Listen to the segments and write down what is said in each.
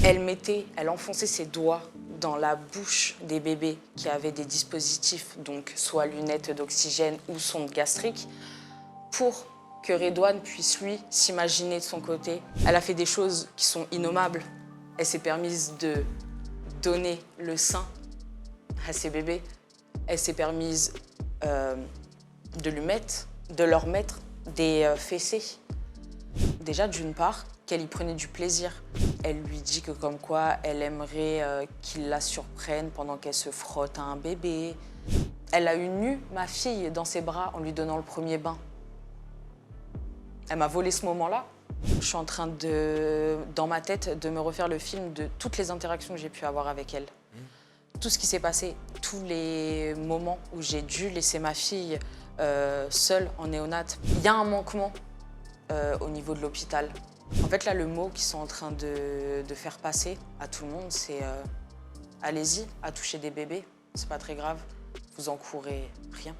Elle enfonçait ses doigts dans la bouche des bébés qui avaient des dispositifs, donc soit lunettes d'oxygène ou sonde gastrique, pour que Redouane puisse, lui, s'imaginer de son côté. Elle a fait des choses qui sont innommables. Elle s'est permise de donner le sein à ses bébés. Elle s'est permise de leur mettre des fessées. Déjà, d'une part, qu'elle y prenait du plaisir. Elle lui dit que comme quoi, elle aimerait qu'il la surprenne pendant qu'elle se frotte à un bébé. Elle a eu nue ma fille dans ses bras en lui donnant le premier bain. Elle m'a volé ce moment-là. Je suis en train dans ma tête, de me refaire le film de toutes les interactions que j'ai pu avoir avec elle. Tout ce qui s'est passé, tous les moments où j'ai dû laisser ma fille seule en néonate. Il y a un manquement au niveau de l'hôpital. En fait, là, le mot qu'ils sont en train de faire passer à tout le monde, c'est allez-y, à toucher des bébés, c'est pas très grave, vous encourez rien.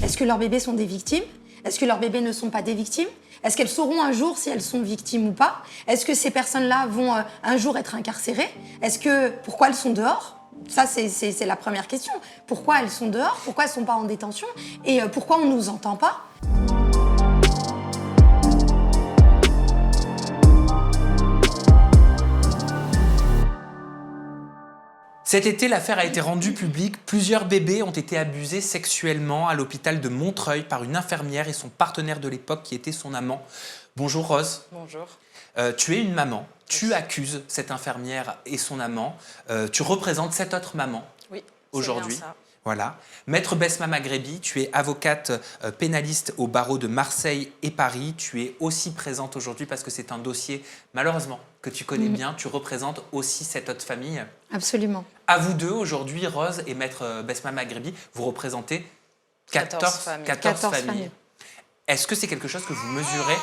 Est-ce que leurs bébés sont des victimes? Est-ce que leurs bébés ne sont pas des victimes? Est-ce qu'elles sauront un jour si elles sont victimes ou pas? Est-ce que ces personnes-là vont un jour être incarcérées? Pourquoi elles sont dehors? Ça, c'est la première question. Pourquoi elles sont dehors? Pourquoi elles ne sont pas en détention? Et pourquoi on ne nous entend pas? Cet été, l'affaire a été rendue publique. Plusieurs bébés ont été abusés sexuellement à l'hôpital de Montreuil par une infirmière et son partenaire de l'époque qui était son amant. Bonjour Rose. Bonjour. Tu es une maman. Tu accuses cette infirmière et son amant. Tu représentes 7 autres mamans aujourd'hui. C'est bien ça. Voilà. Maître Besma Maghrebi, tu es avocate pénaliste au barreau de Marseille et Paris. Tu es aussi présente aujourd'hui parce que c'est un dossier, malheureusement, que tu connais bien. Tu représentes aussi cette autre famille. Absolument. À vous deux, aujourd'hui, Rose et Maître Besma Maghrebi, vous représentez 14 familles. Est-ce que c'est quelque chose que vous mesurez?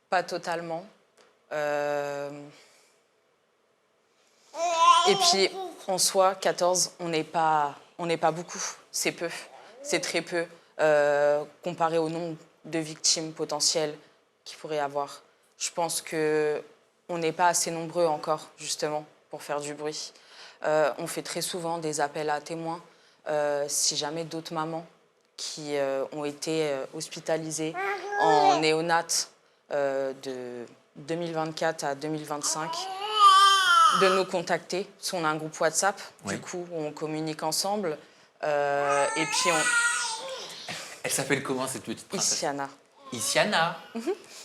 Pas totalement. Et puis, en soi, 14, on n'est pas beaucoup. C'est peu, c'est très peu, comparé au nombre de victimes potentielles qu'il pourrait y avoir. Je pense qu'on n'est pas assez nombreux encore, justement, pour faire du bruit. On fait très souvent des appels à témoins. Si jamais d'autres mamans qui ont été hospitalisées en néonate de 2024 à 2025, de nous contacter. Parce qu'on a un groupe WhatsApp, du coup, on communique ensemble. Et puis Elle s'appelle comment cette petite princesse? Issiana. Issiana.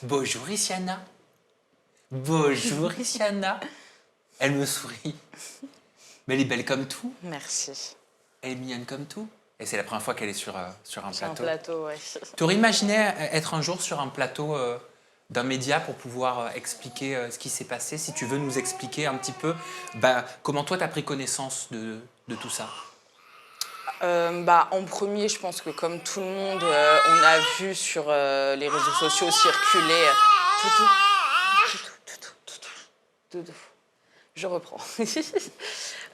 Bonjour Issiana. Bonjour Issiana. Elle me sourit. Mais elle est belle comme tout. Merci. Elle est mignonne comme tout. Et c'est la première fois qu'elle est sur un plateau. Sur un plateau, ouais. T'aurais imaginé être un jour sur un plateau d'un média pour pouvoir expliquer ce qui s'est passé? Si tu veux nous expliquer un petit peu comment toi tu as pris connaissance de tout ça. En premier, je pense que comme tout le monde, on a vu sur les réseaux sociaux circuler... Doudou. Je reprends.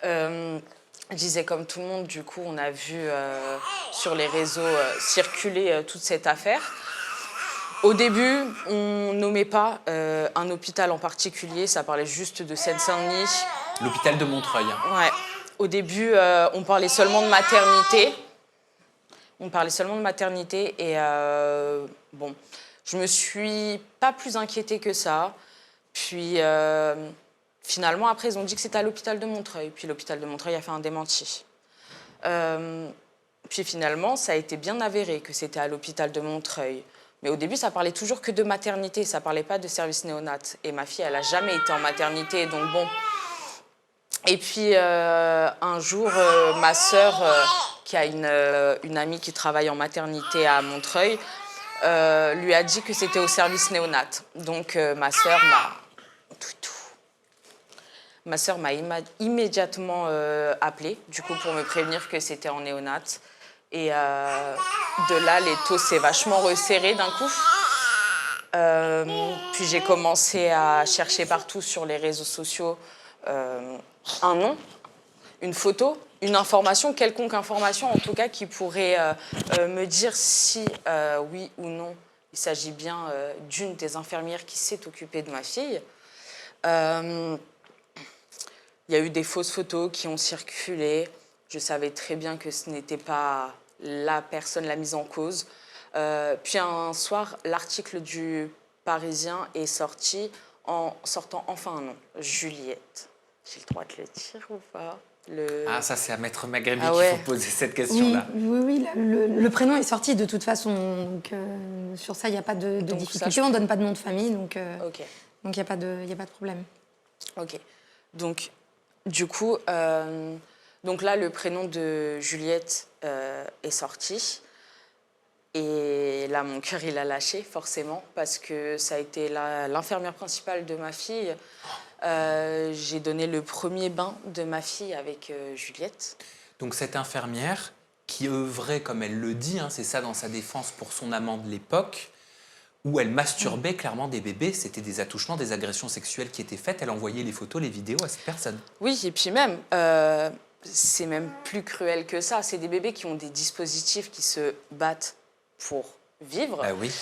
Je disais comme tout le monde, du coup, on a vu sur les réseaux circuler toute cette affaire. Au début, on nommait pas un hôpital en particulier, ça parlait juste de Seine-Saint-Denis. L'hôpital de Montreuil. Ouais. Au début, on parlait seulement de maternité. Et bon, je me suis pas plus inquiétée que ça. Puis finalement, après, ils ont dit que c'était à l'hôpital de Montreuil. Puis l'hôpital de Montreuil a fait un démenti. Puis finalement, ça a été bien avéré que c'était à l'hôpital de Montreuil. Mais au début, ça parlait toujours que de maternité, ça parlait pas de service néonat. Et ma fille, elle a jamais été en maternité, donc bon. Et puis un jour, ma sœur, qui a une amie qui travaille en maternité à Montreuil, lui a dit que c'était au service néonat. Donc ma sœur m'a immédiatement appelée, du coup, pour me prévenir que c'était en néonat. Et de là, les taux s'est vachement resserré d'un coup. Puis j'ai commencé à chercher partout sur les réseaux sociaux un nom, une photo, une information, quelconque information en tout cas, qui pourrait me dire si oui ou non il s'agit bien d'une des infirmières qui s'est occupée de ma fille. Il y a eu des fausses photos qui ont circulé. Je savais très bien que ce n'était pas la personne, la mise en cause. Puis un soir, l'article du Parisien est sorti en sortant enfin un nom, Juliette. J'ai le droit de le dire ou pas? Ah, ça, c'est à Maître Magrébi Ah qu'il ouais. faut poser cette Oui, question-là. oui, le prénom est sorti de toute façon. Donc, sur ça, il n'y a pas de Donc, difficulté. ça, On ne donne pas de nom de famille, donc Ok, il n'y a pas de problème. ok. Donc, du coup, donc là, le prénom de Juliette est sorti. Et là, mon cœur, il a lâché, forcément, parce que ça a été l'infirmière principale de ma fille. J'ai donné le premier bain de ma fille avec Juliette. Donc cette infirmière qui œuvrait, comme elle le dit, hein, c'est ça dans sa défense, pour son amant de l'époque, où elle masturbait clairement des bébés, c'était des attouchements, des agressions sexuelles qui étaient faites, elle envoyait les photos, les vidéos à cette personne. Oui, et puis même, c'est même plus cruel que ça. C'est des bébés qui ont des dispositifs qui se battent pour vivre. Ah oui.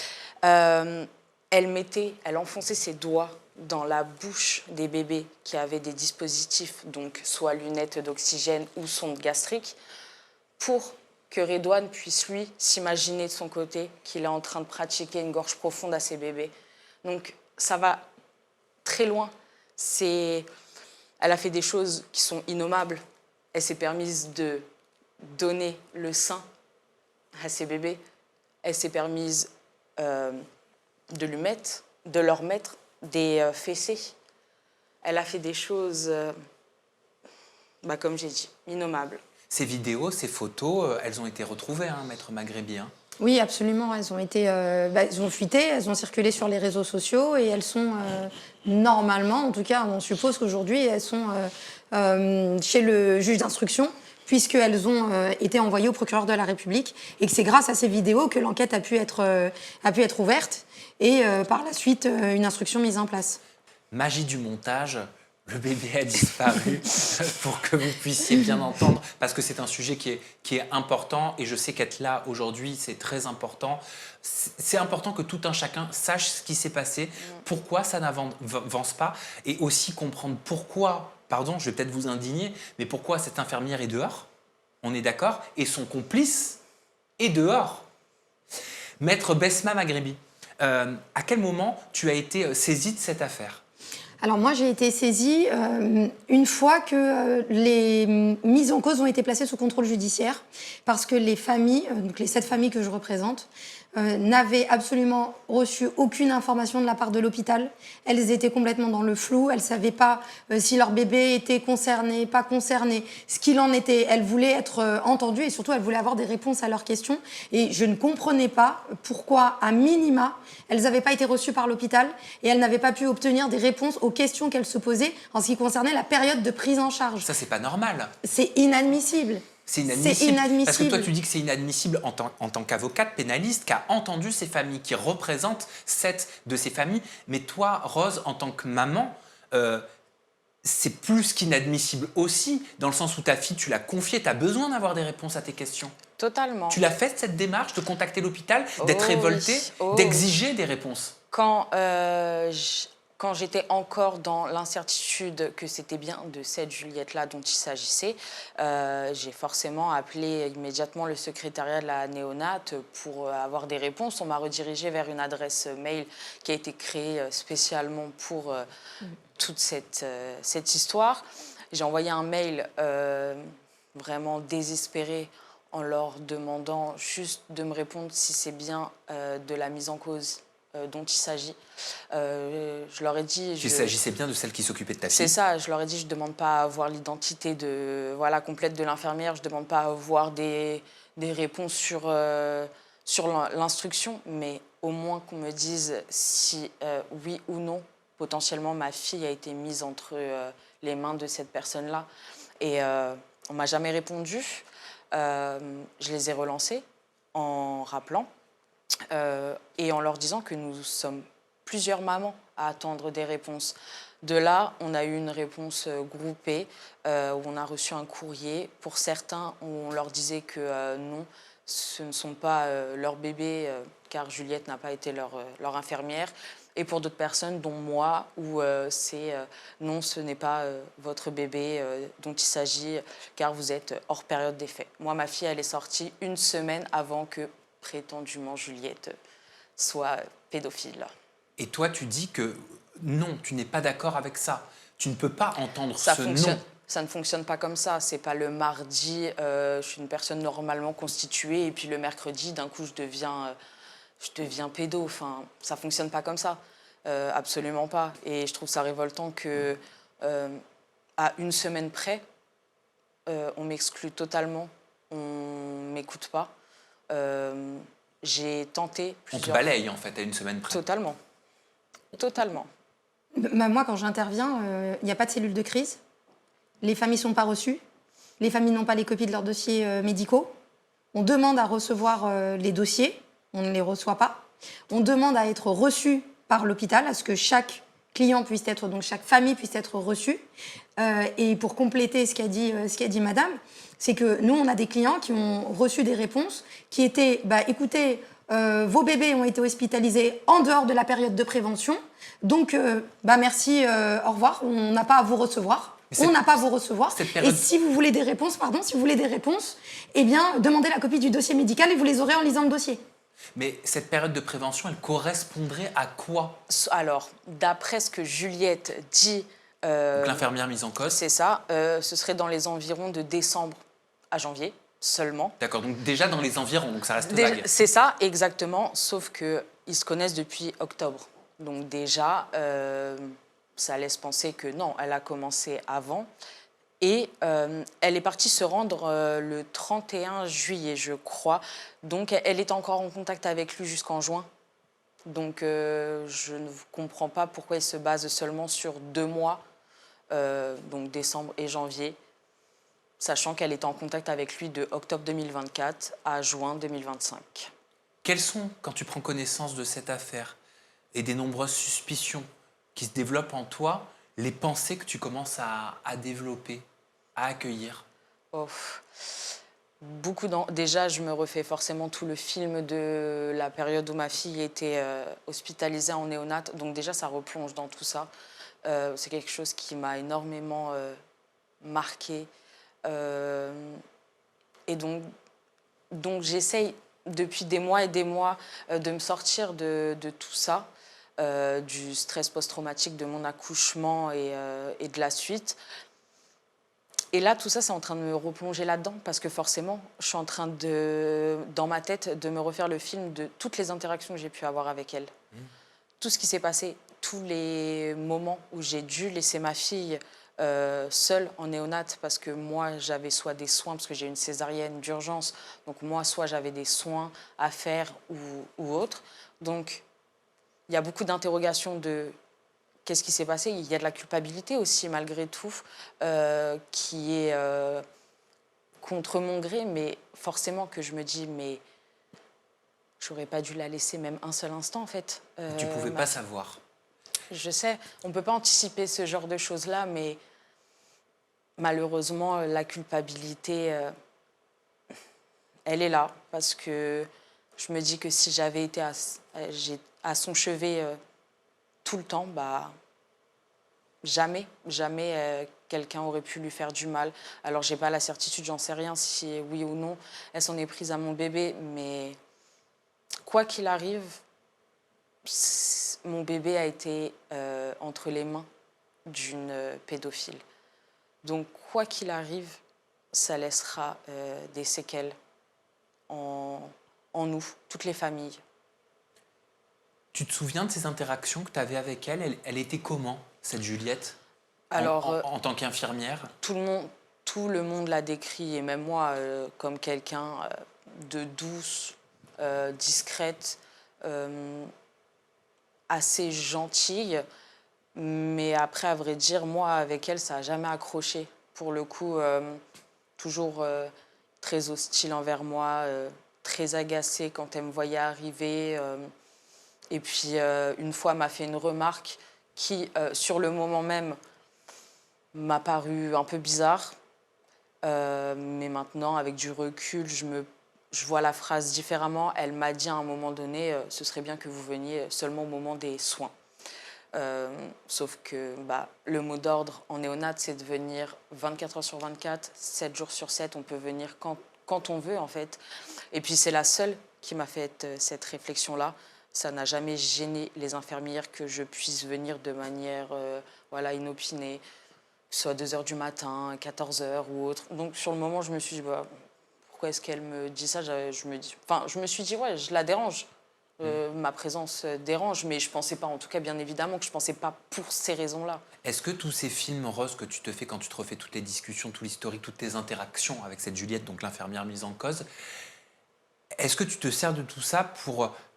Elle enfonçait ses doigts dans la bouche des bébés qui avaient des dispositifs, donc soit lunettes d'oxygène ou sonde gastrique, pour que Redouane puisse, lui, s'imaginer de son côté qu'il est en train de pratiquer une gorge profonde à ses bébés. Donc, ça va très loin. Elle a fait des choses qui sont innommables. Elle s'est permise de donner le sein à ses bébés. Elle s'est permise de leur mettre des fessées. Elle a fait des choses, comme j'ai dit, innommables. Ces vidéos, ces photos, elles ont été retrouvées, hein, Maître Magrébi. Hein. Oui, absolument. Elles ont été, elles ont fuité, elles ont circulé sur les réseaux sociaux et elles sont normalement, en tout cas, on suppose qu'aujourd'hui, elles sont chez le juge d'instruction, puisqu'elles ont été envoyées au procureur de la République et que c'est grâce à ces vidéos que l'enquête a pu être ouverte et par la suite une instruction mise en place. Magie du montage, le bébé a disparu pour que vous puissiez bien entendre, parce que c'est un sujet qui est important et je sais qu'être là aujourd'hui, c'est très important. C'est important que tout un chacun sache ce qui s'est passé, pourquoi ça n'avance pas et aussi comprendre pourquoi, pardon, je vais peut-être vous indigner, mais pourquoi cette infirmière est dehors, on est d'accord, et son complice est dehors. Maître Besma Magrébi, à quel moment tu as été saisie de cette affaire ? Alors moi, j'ai été saisie une fois que les mises en cause ont été placées sous contrôle judiciaire parce que les familles, donc les 7 familles que je représente, n'avaient absolument reçu aucune information de la part de l'hôpital. Elles étaient complètement dans le flou. Elles ne savaient pas si leur bébé était concerné, pas concerné, ce qu'il en était. Elles voulaient être entendues et surtout, elles voulaient avoir des réponses à leurs questions. Et je ne comprenais pas pourquoi, à minima, elles n'avaient pas été reçues par l'hôpital et elles n'avaient pas pu obtenir des réponses aux questions qu'elles se posaient en ce qui concernait la période de prise en charge. Ça, c'est pas normal. C'est inadmissible. C'est inadmissible. inadmissible. Parce que toi, tu dis que c'est inadmissible en tant qu'avocate pénaliste qui a entendu ces familles, qui représente 7 de ces familles. Mais toi, Rose, en tant que maman, c'est plus qu'inadmissible aussi, dans le sens où ta fille, tu l'as confiée, tu as besoin d'avoir des réponses à tes questions. Totalement. Tu l'as fait, cette démarche, de contacter l'hôpital, d'être révoltée, d'exiger des réponses? Quand j'étais encore dans l'incertitude que c'était bien de cette Juliette-là dont il s'agissait, j'ai forcément appelé immédiatement le secrétariat de la néonate pour avoir des réponses. On m'a redirigée vers une adresse mail qui a été créée spécialement pour toute cette histoire. J'ai envoyé un mail vraiment désespéré en leur demandant juste de me répondre si c'est bien de la mise en cause dont il s'agit. Je leur ai dit... Il s'agissait bien de celle qui s'occupait de ta fille. C'est ça, je leur ai dit, je ne demande pas à voir l'identité complète de l'infirmière, je ne demande pas à voir des réponses sur l'instruction, mais au moins qu'on me dise si oui ou non, potentiellement, ma fille a été mise entre les mains de cette personne-là. Et on ne m'a jamais répondu. Je les ai relancés en rappelant et en leur disant que nous sommes plusieurs mamans à attendre des réponses. De là, on a eu une réponse groupée où on a reçu un courrier. Pour certains, on leur disait que non, ce ne sont pas leurs bébés, car Juliette n'a pas été leur infirmière. Et pour d'autres personnes, dont moi, où c'est non, ce n'est pas votre bébé dont il s'agit, car vous êtes hors période d'effet. Moi, ma fille, elle est sortie 1 semaine avant que, prétendument, Juliette soit pédophile. Et toi, tu dis que non, tu n'es pas d'accord avec ça. Tu ne peux pas entendre Ça ce fonctionne. non. Ça ne fonctionne pas comme ça. C'est pas le mardi, je suis une personne normalement constituée, et puis le mercredi, d'un coup, je deviens pédo. Enfin, ça fonctionne pas comme ça. Absolument pas. Et je trouve ça révoltant que, à 1 semaine près, on m'exclut totalement, on m'écoute pas. J'ai tenté On te plusieurs... balaye, en fait, à 1 semaine près. Totalement. Totalement. moi, quand j'interviens, il n'y a pas de cellule de crise. Les familles ne sont pas reçues. Les familles n'ont pas les copies de leurs dossiers médicaux. On demande à recevoir les dossiers. On ne les reçoit pas. On demande à être reçu par l'hôpital, à ce que chaque client puisse être, donc chaque famille puisse être reçue. Et pour compléter ce qu'a dit madame, c'est que nous, on a des clients qui ont reçu des réponses qui étaient, écoutez, vos bébés ont été hospitalisés en dehors de la période de prévention, donc merci, au revoir, on n'a pas à vous recevoir. On n'a pas à vous recevoir. Et si vous voulez des réponses, eh bien, demandez la copie du dossier médical et vous les aurez en lisant le dossier. Mais cette période de prévention, elle correspondrait à quoi? Alors, d'après ce que Juliette dit... donc l'infirmière mise en cause. C'est ça. Ce serait dans les environs de décembre à janvier seulement. D'accord, donc déjà dans les environs, donc ça reste vague. C'est ça, exactement, sauf qu'ils se connaissent depuis octobre. Donc déjà, ça laisse penser que non, elle a commencé avant. Et elle est partie se rendre le 31 juillet, je crois. Donc, elle était encore en contact avec lui jusqu'en juin. Donc, je ne comprends pas pourquoi il se base seulement sur 2 mois, donc décembre et janvier, sachant qu'elle était en contact avec lui de octobre 2024 à juin 2025. Quelles sont, quand tu prends connaissance de cette affaire et des nombreuses suspicions qui se développent en toi, les pensées que tu commences à développer, à accueillir? Déjà, je me refais forcément tout le film de la période où ma fille était hospitalisée en néonat. Donc déjà, ça replonge dans tout ça. C'est quelque chose qui m'a énormément marquée. Et donc j'essaye depuis des mois et des mois de me sortir de tout ça, du stress post-traumatique de mon accouchement et de la suite. Et là, tout ça, c'est en train de me replonger là-dedans parce que forcément, je suis en train dans ma tête, de me refaire le film de toutes les interactions que j'ai pu avoir avec elle. Tout ce qui s'est passé, tous les moments où j'ai dû laisser ma fille seule en néonate parce que moi, j'avais soit des soins, parce que j'ai une césarienne d'urgence, donc moi, soit j'avais des soins à faire ou autre. Donc, il y a beaucoup d'interrogations de... Qu'est-ce qui s'est passé? Il y a de la culpabilité aussi, malgré tout, qui est contre mon gré, mais forcément que je me dis, mais j'aurais pas dû la laisser même un seul instant, en fait. Tu pouvais pas savoir. Je sais, on peut pas anticiper ce genre de choses-là, mais malheureusement, la culpabilité, elle est là, parce que je me dis que si j'avais été à son chevet... tout le temps, jamais quelqu'un aurait pu lui faire du mal. Alors, j'ai pas la certitude, j'en sais rien si oui ou non elle s'en est prise à mon bébé, mais quoi qu'il arrive, mon bébé a été entre les mains d'une pédophile. Donc, quoi qu'il arrive, ça laissera des séquelles en nous, toutes les familles. Tu te souviens de ces interactions que tu avais avec elle? Elle était comment, cette Juliette? Alors, en tant qu'infirmière? Tout le monde l'a décrit, et même moi, comme quelqu'un de douce, discrète, assez gentille. Mais après, à vrai dire, moi, avec elle, ça n'a jamais accroché. Pour le coup, toujours très hostile envers moi, très agacée quand elle me voyait arriver. Et puis, une fois, m'a fait une remarque qui, sur le moment même, m'a paru un peu bizarre. Mais maintenant, avec du recul, je vois la phrase différemment. Elle m'a dit à un moment donné, ce serait bien que vous veniez seulement au moment des soins. Sauf que le mot d'ordre en néonat, c'est de venir 24 heures sur 24, 7 jours sur 7. On peut venir quand on veut, en fait. Et puis, c'est la seule qui m'a fait cette réflexion-là. Ça n'a jamais gêné les infirmières que je puisse venir de manière inopinée, que ce soit 2 heures du matin, 14 heures ou autre. Donc, sur le moment, je me suis dit, pourquoi est-ce qu'elle me dit ça? Je me suis dit, ouais, je la dérange. Ma présence dérange, mais je pensais pas, en tout cas, bien évidemment, que je pensais pas pour ces raisons-là. Est-ce que tous ces films roses que tu te fais quand tu te refais toutes les discussions, tout l'historique, toutes tes interactions avec cette Juliette, donc l'infirmière mise en cause, est-ce que tu te sers de tout ça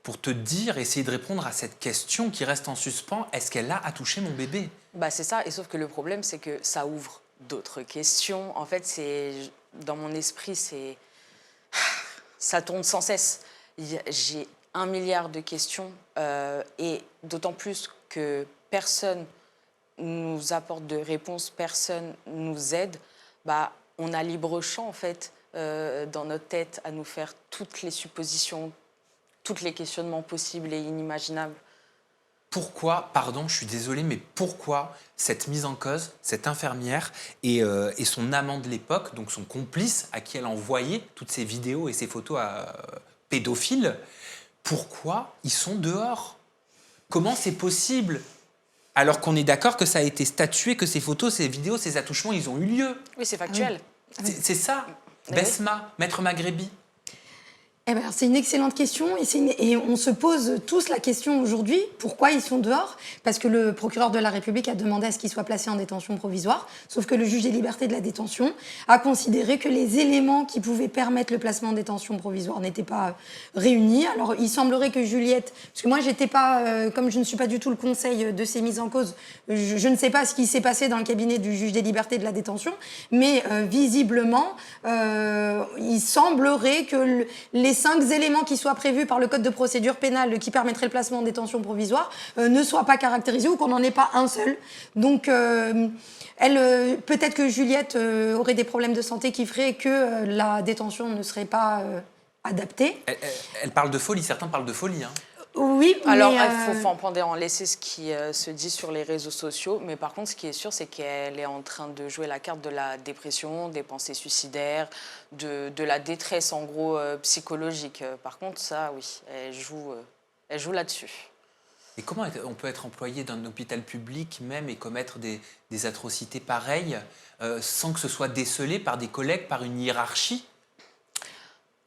pour te dire, essayer de répondre à cette question qui reste en suspens, est-ce qu'elle a touché mon bébé? C'est ça, et sauf que le problème, c'est que ça ouvre d'autres questions. En fait, dans mon esprit, ça tourne sans cesse. J'ai 1 milliard de questions, et d'autant plus que personne nous apporte de réponses, personne nous aide. On a libre champ, en fait, dans notre tête, à nous faire toutes les suppositions, tous les questionnements possibles et inimaginables. Pourquoi, pardon, je suis désolée, mais pourquoi cette mise en cause, cette infirmière et son amant de l'époque, donc son complice, à qui elle envoyait toutes ces vidéos et ces photos pédophiles, pourquoi ils sont dehors? Comment c'est possible? Alors qu'on est d'accord que ça a été statué, que ces photos, ces vidéos, ces attouchements, ils ont eu lieu. Oui, c'est factuel. C'est ça, Besma, Maître Maghrébi. C'est une excellente question et on se pose tous la question aujourd'hui, pourquoi ils sont dehors? Parce que le procureur de la République a demandé à ce qu'ils soient placés en détention provisoire, sauf que le juge des libertés de la détention a considéré que les éléments qui pouvaient permettre le placement en détention provisoire n'étaient pas réunis. Alors il semblerait que Juliette, parce que moi j'étais pas, comme je ne suis pas du tout le conseil de ces mises en cause, je ne sais pas ce qui s'est passé dans le cabinet du juge des libertés de la détention, mais visiblement il semblerait que les 5 éléments qui soient prévus par le code de procédure pénale qui permettraient le placement en détention provisoire ne soient pas caractérisés ou qu'on n'en ait pas un seul. Donc, peut-être que Juliette aurait des problèmes de santé qui feraient que la détention ne serait pas adaptée. Elle parle de folie, certains parlent de folie. Hein. Oui, alors il faut en laisser ce qui se dit sur les réseaux sociaux, mais par contre ce qui est sûr c'est qu'elle est en train de jouer la carte de la dépression, des pensées suicidaires, de la détresse en gros psychologique. Par contre ça oui, elle joue là-dessus. Et comment on peut être employé dans un hôpital public même et commettre des atrocités pareilles sans que ce soit décelé par des collègues, par une hiérarchie?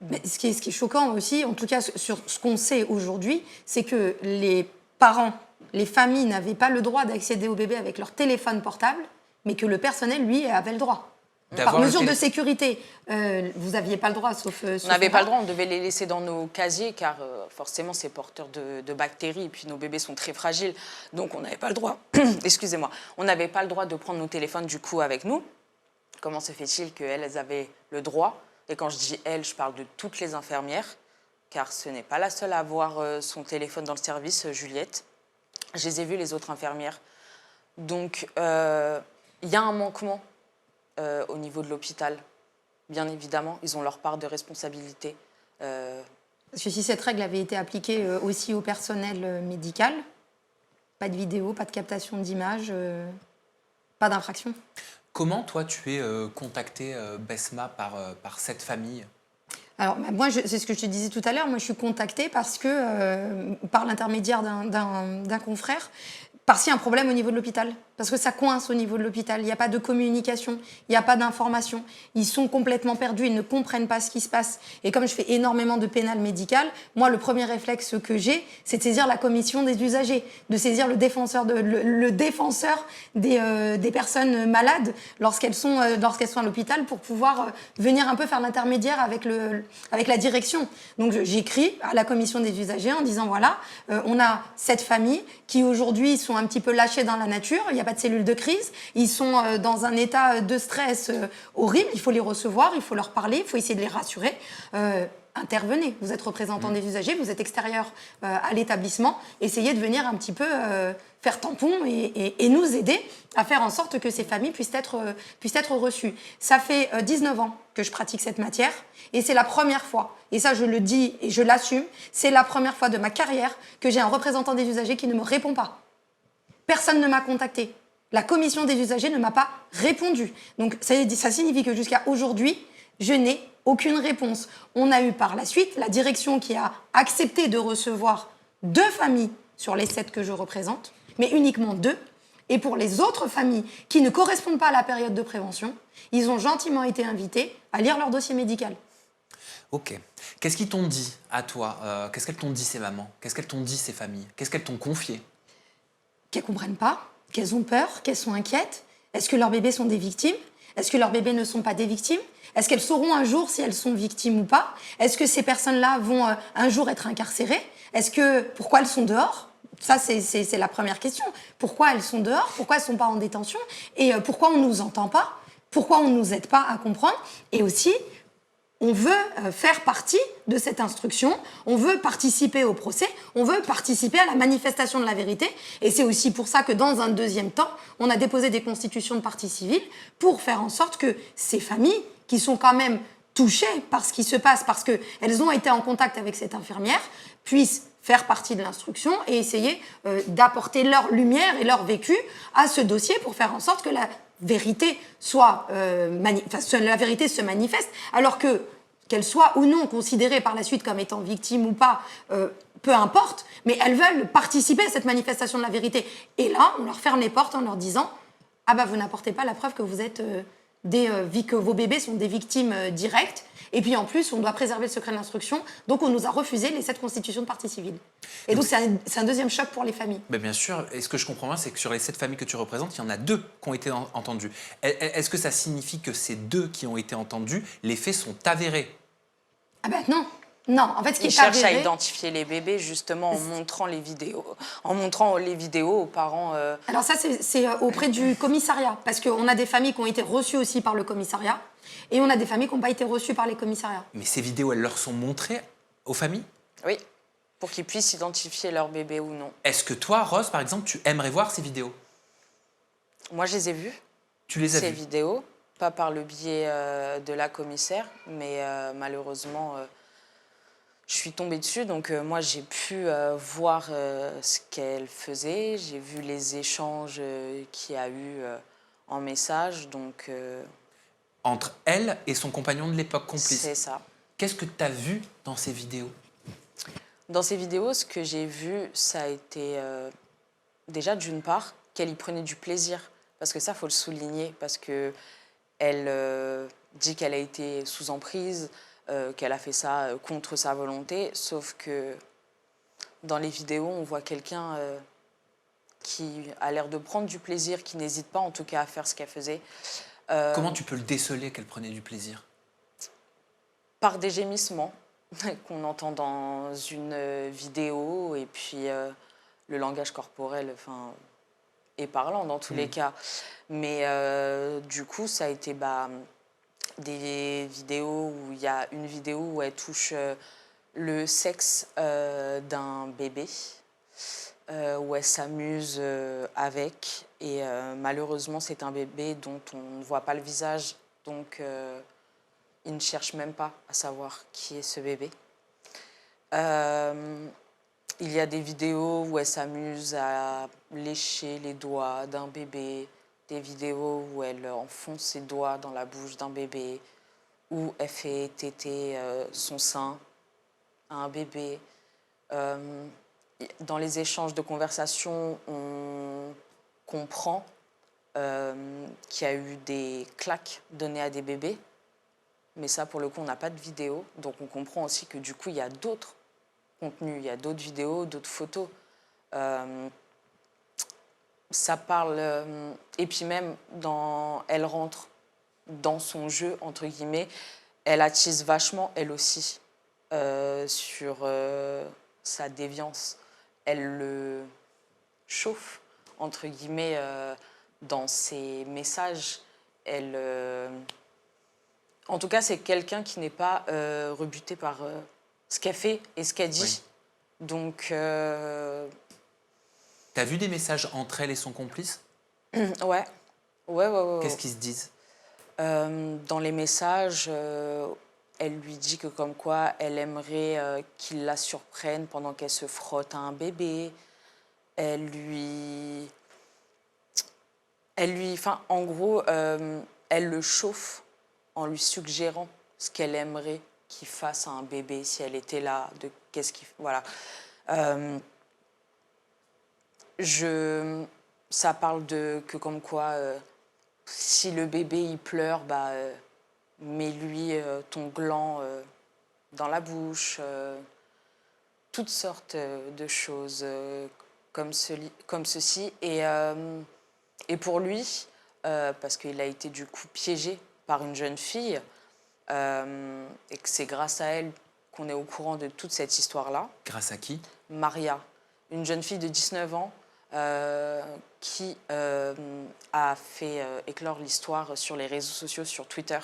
Mais ce qui est choquant aussi, en tout cas sur ce qu'on sait aujourd'hui, c'est que les parents, les familles n'avaient pas le droit d'accéder au bébé avec leur téléphone portable, mais que le personnel, lui, avait le droit. Par mesure de sécurité, vous n'aviez pas le droit, sauf... on n'avait pas le droit, on devait les laisser dans nos casiers, car forcément, c'est porteur de bactéries, et puis nos bébés sont très fragiles, donc on n'avait pas le droit, excusez-moi, on n'avait pas le droit de prendre nos téléphones, du coup, avec nous. Comment se fait-il qu'elles avaient le droit? Et quand je dis elle, je parle de toutes les infirmières, car ce n'est pas la seule à avoir son téléphone dans le service, Juliette. Je les ai vues, les autres infirmières. Donc, il y a un manquement au niveau de l'hôpital. Bien évidemment, ils ont leur part de responsabilité. Parce que si cette règle avait été appliquée aussi au personnel médical, pas de vidéo, pas de captation d'images, pas d'infraction. Comment, toi, tu es contactée, Besma, par cette famille? Alors, moi, c'est ce que je te disais tout à l'heure. Moi, je suis contactée parce que, par l'intermédiaire d'un confrère, parce qu'il y a un problème au niveau de l'hôpital. Parce que ça coince au niveau de l'hôpital. Il n'y a pas de communication, il n'y a pas d'information. Ils sont complètement perdus, ils ne comprennent pas ce qui se passe. Et comme je fais énormément de pénal médical, moi, le premier réflexe que j'ai, c'est de saisir la commission des usagers, de saisir le défenseur des personnes malades lorsqu'elles sont à l'hôpital pour pouvoir venir un peu faire l'intermédiaire avec la direction. Donc, j'écris à la commission des usagers en disant, voilà, on a cette famille qui aujourd'hui sont un petit peu lâchés dans la nature, il n'y a pas de cellules de crise, ils sont dans un état de stress horrible, il faut les recevoir, il faut leur parler, il faut essayer de les rassurer. Intervenez, vous êtes représentant des usagers, vous êtes extérieur à l'établissement, essayez de venir un petit peu faire tampon et nous aider à faire en sorte que ces familles puissent être reçues. Ça fait 19 ans que je pratique cette matière et c'est la première fois, et ça je le dis et je l'assume, c'est la première fois de ma carrière que j'ai un représentant des usagers qui ne me répond pas. personne ne m'a contacté. La commission des usagers ne m'a pas répondu. Donc ça signifie que jusqu'à aujourd'hui, je n'ai aucune réponse. On a eu par la suite la direction qui a accepté de recevoir 2 familles sur les 7 que je représente, mais uniquement 2. Et pour les autres familles qui ne correspondent pas à la période de prévention, ils ont gentiment été invités à lire leur dossier médical. Ok. Qu'est-ce qu'ils t'ont dit à toi Qu'est-ce qu'elles t'ont dit ces mamans? Qu'est-ce qu'elles t'ont dit ces familles? Qu'est-ce qu'elles t'ont confié? Qu'elles ne comprennent pas, qu'elles ont peur, qu'elles sont inquiètes. Est-ce que leurs bébés sont des victimes? Est-ce que leurs bébés ne sont pas des victimes? Est-ce qu'elles sauront un jour si elles sont victimes ou pas? Est-ce que ces personnes-là vont un jour être incarcérées? Pourquoi elles sont dehors? Ça, c'est la première question. Pourquoi elles sont dehors? Pourquoi elles ne sont pas en détention? Et pourquoi on ne nous entend pas? Pourquoi on ne nous aide pas à comprendre? Et aussi, on veut faire partie de cette instruction, on veut participer au procès, on veut participer à la manifestation de la vérité. Et c'est aussi pour ça que dans un deuxième temps, on a déposé des constitutions de partie civile pour faire en sorte que ces familles, qui sont quand même touchées par ce qui se passe, parce qu'elles ont été en contact avec cette infirmière, puissent faire partie de l'instruction et essayer d'apporter leur lumière et leur vécu à ce dossier pour faire en sorte que la vérité la vérité se manifeste, alors qu'elle soit ou non considérée par la suite comme étant victime ou pas, peu importe, mais elles veulent participer à cette manifestation de la vérité. Et là, on leur ferme les portes en leur disant « Ah bah vous n'apportez pas la preuve que vous êtes que vos bébés sont des victimes directes, et puis en plus, on doit préserver le secret de l'instruction, donc on nous a refusé les 7 constitutions de partie civile. » Et donc c'est un deuxième choc pour les familles. Mais bien sûr, et ce que je comprends bien, c'est que sur les 7 familles que tu représentes, il y en a 2 qui ont été entendues. Est-ce que ça signifie que ces 2 qui ont été entendues, les faits sont avérés? Ah ben non. Non, en fait, ce qui Ils est cherchent avéré... à identifier les bébés justement en montrant les vidéos aux parents. Alors ça, c'est auprès du commissariat, parce qu'on a des familles qui ont été reçues aussi par le commissariat, et on a des familles qui n'ont pas été reçues par les commissariats. Mais ces vidéos, elles leur sont montrées aux familles? Oui, pour qu'ils puissent identifier leur bébé ou non. Est-ce que toi, Rose, par exemple, tu aimerais voir ces vidéos? Moi, je les ai vues. Tu les as ces vues? vidéos, pas par le biais de la commissaire, mais malheureusement, je suis tombée dessus. Donc moi, j'ai pu voir ce qu'elle faisait. J'ai vu les échanges qu'il y a eu en message. Donc, Entre elle et son compagnon de l'époque complice. c'est ça. Qu'est-ce que tu as vu dans ces vidéos? Dans ces vidéos, ce que j'ai vu, ça a été déjà d'une part qu'elle y prenait du plaisir. Parce que ça, il faut le souligner. Parce qu'elle dit qu'elle a été sous emprise, qu'elle a fait ça contre sa volonté. Sauf que dans les vidéos, on voit quelqu'un qui a l'air de prendre du plaisir, qui n'hésite pas en tout cas à faire ce qu'elle faisait. Comment tu peux le déceler qu'elle prenait du plaisir? Par des gémissements qu'on entend dans une vidéo, et puis le langage corporel est parlant dans tous les cas. Mais du coup, ça a été des vidéos où il y a une vidéo où elle touche le sexe d'un bébé, où elle s'amuse avec. Et malheureusement, c'est un bébé dont on ne voit pas le visage, donc il ne cherche même pas à savoir qui est ce bébé. Il y a des vidéos où elle s'amuse à lécher les doigts d'un bébé, des vidéos où elle enfonce ses doigts dans la bouche d'un bébé, où elle fait téter son sein à un bébé. Dans les échanges de conversation, on comprend qu'il y a eu des claques données à des bébés. Mais ça, pour le coup, on n'a pas de vidéo. Donc, on comprend aussi que du coup, il y a d'autres contenus, il y a d'autres vidéos, d'autres photos. Ça parle... et puis même, elle rentre dans son jeu, entre guillemets. Elle attise vachement, elle aussi, sur sa déviance. Elle le chauffe, entre guillemets, dans ses messages. En tout cas, c'est quelqu'un qui n'est pas rebuté par ce qu'elle fait et ce qu'elle dit. Oui. Donc... T'as vu des messages entre elle et son complice? Ouais. Qu'est-ce qu'ils se disent? Dans les messages, elle lui dit que comme quoi elle aimerait qu'il la surprenne pendant qu'elle se frotte à un bébé. Elle lui En gros, elle le chauffe en lui suggérant ce qu'elle aimerait qu'il fasse à un bébé si elle était là. Voilà. Ça parle que comme quoi, si le bébé il pleure, mets-lui ton gland dans la bouche. Toutes sortes de choses comme ceci. Et pour lui, parce qu'il a été du coup piégé par une jeune fille, et que c'est grâce à elle qu'on est au courant de toute cette histoire-là. Grâce à qui? Maria, une jeune fille de 19 ans qui a fait éclore l'histoire sur les réseaux sociaux, sur Twitter.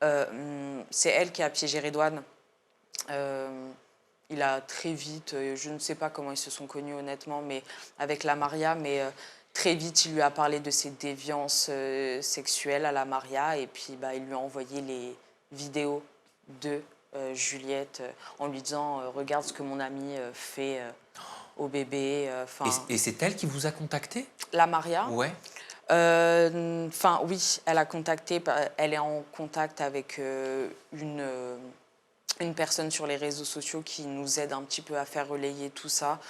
C'est elle qui a piégé Redouane. Il a très vite, je ne sais pas comment ils se sont connus honnêtement, mais avec la Maria, mais très vite il lui a parlé de ses déviances sexuelles à la Maria, et puis il lui a envoyé les vidéos de Juliette en lui disant regarde ce que mon ami fait au bébé. Et c'est elle qui vous a contacté? La Maria? Ouais. Oui, elle a contacté, elle est en contact avec une personne sur les réseaux sociaux qui nous aide un petit peu à faire relayer tout ça,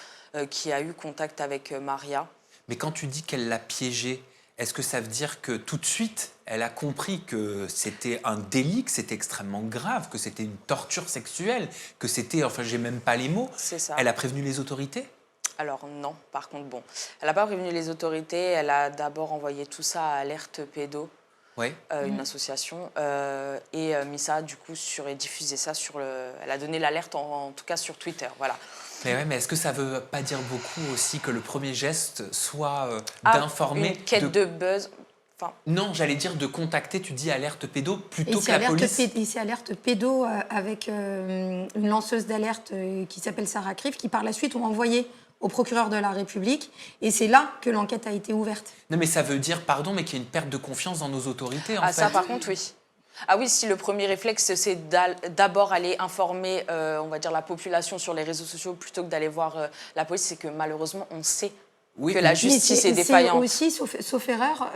qui a eu contact avec Maria. Mais quand tu dis qu'elle l'a piégée, est-ce que ça veut dire que tout de suite, elle a compris que c'était un délit, que c'était extrêmement grave, que c'était une torture sexuelle, que c'était, enfin, j'ai même pas les mots. C'est ça. Elle a prévenu les autorités? Alors non, par contre, bon, elle n'a pas prévenu les autorités, elle a d'abord envoyé tout ça à Alerte Pédo, Ouais. une association, et mis ça, du coup, et diffusé ça elle a donné l'alerte, en tout cas sur Twitter, voilà. Mais est-ce que ça veut pas dire beaucoup aussi que le premier geste soit d'informer... Une quête de buzz. Non, j'allais dire de contacter, tu dis alerte pédo, plutôt Et que la police. Ici, alerte pédo avec une lanceuse d'alerte qui s'appelle Sarah Criff, qui par la suite ont envoyé au procureur de la République. Et c'est là que l'enquête a été ouverte. Non, mais ça veut dire, pardon, mais qu'il y a une perte de confiance dans nos autorités, en fait. Ça, par contre, oui. Ah oui, si le premier réflexe, c'est d'abord aller informer, on va dire, la population sur les réseaux sociaux plutôt que d'aller voir la police, c'est que malheureusement, on sait que la justice est défaillante. C'est aussi, sauf erreur,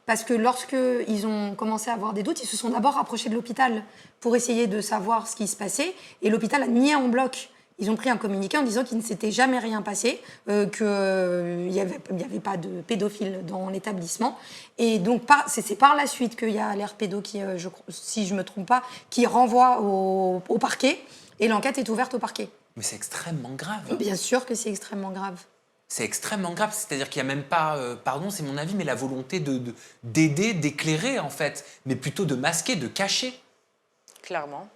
parce que lorsqu'ils ont commencé à avoir des doutes, ils se sont d'abord rapprochés de l'hôpital pour essayer de savoir ce qui se passait, et l'hôpital a nié en bloc. Ils ont pris un communiqué en disant qu'il ne s'était jamais rien passé, qu'il n'y avait pas de pédophile dans l'établissement. Et donc, c'est par la suite qu'il y a Alerte Pédo, qui, si je ne me trompe pas, qui renvoie au parquet, et l'enquête est ouverte au parquet. Mais c'est extrêmement grave. Bien sûr que c'est extrêmement grave. C'est extrêmement grave, c'est-à-dire qu'il n'y a même pas, pardon, c'est mon avis, mais la volonté d'aider, d'éclairer, en fait, mais plutôt de masquer, de cacher. Clairement.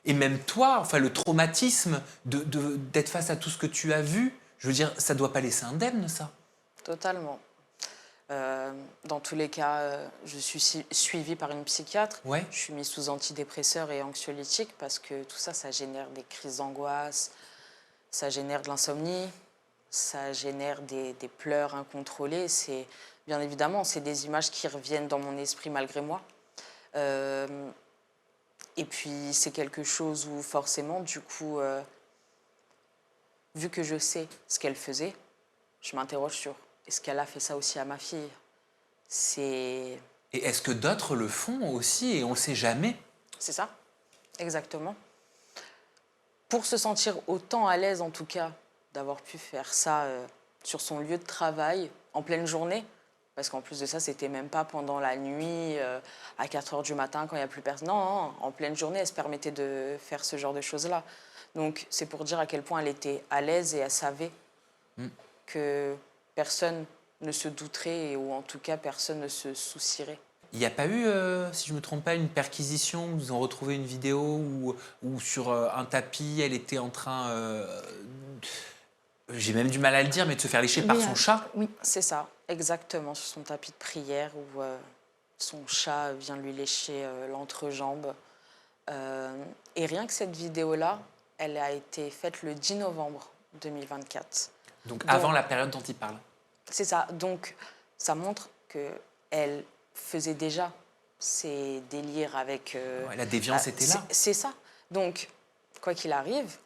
Et même toi, enfin, le traumatisme d'être face à tout ce que tu as vu, je veux dire, ça ne doit pas laisser indemne, ça. Totalement. Dans tous les cas, je suis suivie par une psychiatre. Ouais. Je suis mise sous antidépresseurs et anxiolytiques parce que tout ça, ça génère des crises d'angoisse, ça génère de l'insomnie, ça génère des pleurs incontrôlés. Bien évidemment, c'est des images qui reviennent dans mon esprit malgré moi. Et puis, c'est quelque chose où, forcément, du coup, vu que je sais ce qu'elle faisait, je m'interroge sur est-ce qu'elle a fait ça aussi à ma fille? Et est-ce que d'autres le font aussi et on ne le sait jamais? C'est ça, exactement. Pour se sentir autant à l'aise, en tout cas, d'avoir pu faire ça sur son lieu de travail, en pleine journée, parce qu'en plus de ça, c'était même pas pendant la nuit, à 4h du matin, quand il n'y a plus personne. Non, en pleine journée, elle se permettait de faire ce genre de choses-là. Donc, c'est pour dire à quel point elle était à l'aise et elle savait que personne ne se douterait, ou en tout cas, personne ne se soucierait. Il n'y a pas eu, si je ne me trompe pas, une perquisition où ils ont retrouvé une vidéo où sur un tapis, elle était en train, j'ai même du mal à le dire, mais de se faire lécher par son chat? Oui, c'est ça, exactement, sur son tapis de prière où son chat vient lui lécher l'entrejambe. Et rien que cette vidéo-là, elle a été faite le 10 novembre 2024. Donc avant la période dont il parle. C'est ça. Donc, ça montre qu'elle faisait déjà ses délires avec... la déviance était là. C'est ça. Donc, quoi qu'il arrive,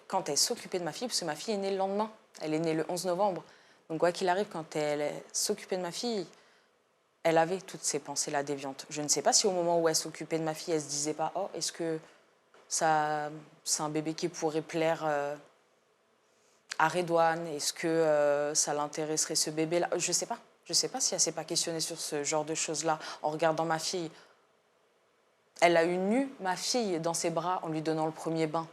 quand elle s'occupait de ma fille, parce que ma fille est née le lendemain, elle est née le 11 novembre, Donc quoi qu'il arrive, quand elle s'occupait de ma fille, elle avait toutes ces pensées-là déviantes. Je ne sais pas si au moment où elle s'occupait de ma fille, elle se disait pas « Oh, est-ce que ça, c'est un bébé qui pourrait plaire à Redouane? Est-ce que ça l'intéresserait ce bébé-là ?» Je sais pas. Je sais pas si elle s'est pas questionnée sur ce genre de choses-là en regardant ma fille. Elle a eu nue ma fille dans ses bras en lui donnant le premier bain.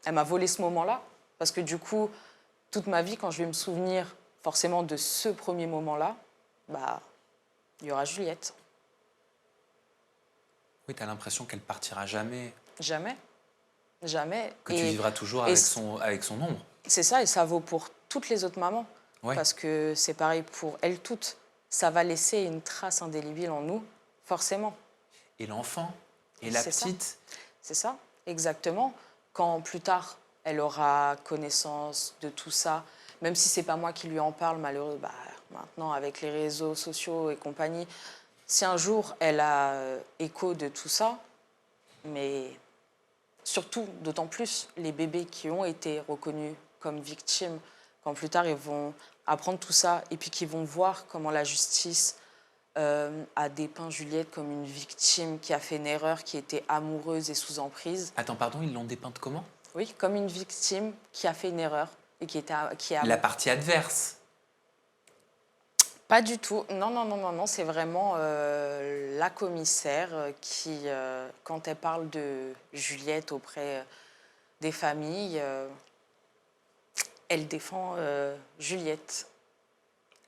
Elle m'a volé ce moment-là parce que du coup, toute ma vie, quand je vais me souvenir forcément de ce premier moment-là, bah, il y aura Juliette. Oui, tu as l'impression qu'elle partira jamais, Jamais. Jamais. que tu vivras toujours avec son ombre. C'est ça, et ça vaut pour toutes les autres mamans. Ouais. Parce que c'est pareil pour elles toutes. Ça va laisser une trace indélébile en nous, forcément. Et l'enfant, et la C'est ça. petite. C'est ça, exactement. Quand plus tard, elle aura connaissance de tout ça, même si c'est pas moi qui lui en parle, malheureusement, bah, maintenant avec les réseaux sociaux et compagnie, si un jour elle a écho de tout ça, mais surtout, d'autant plus, les bébés qui ont été reconnus comme victimes, quand plus tard ils vont apprendre tout ça et puis qu'ils vont voir comment la justice a dépeint Juliette comme une victime qui a fait une erreur, qui était amoureuse et sous emprise. Attends, pardon, ils l'ont dépeinte comment? Oui, comme une victime qui a fait une erreur et qui a... La partie adverse. Pas du tout. Non, non, non, non, non. C'est vraiment la commissaire qui, quand elle parle de Juliette auprès des familles, elle défend Juliette.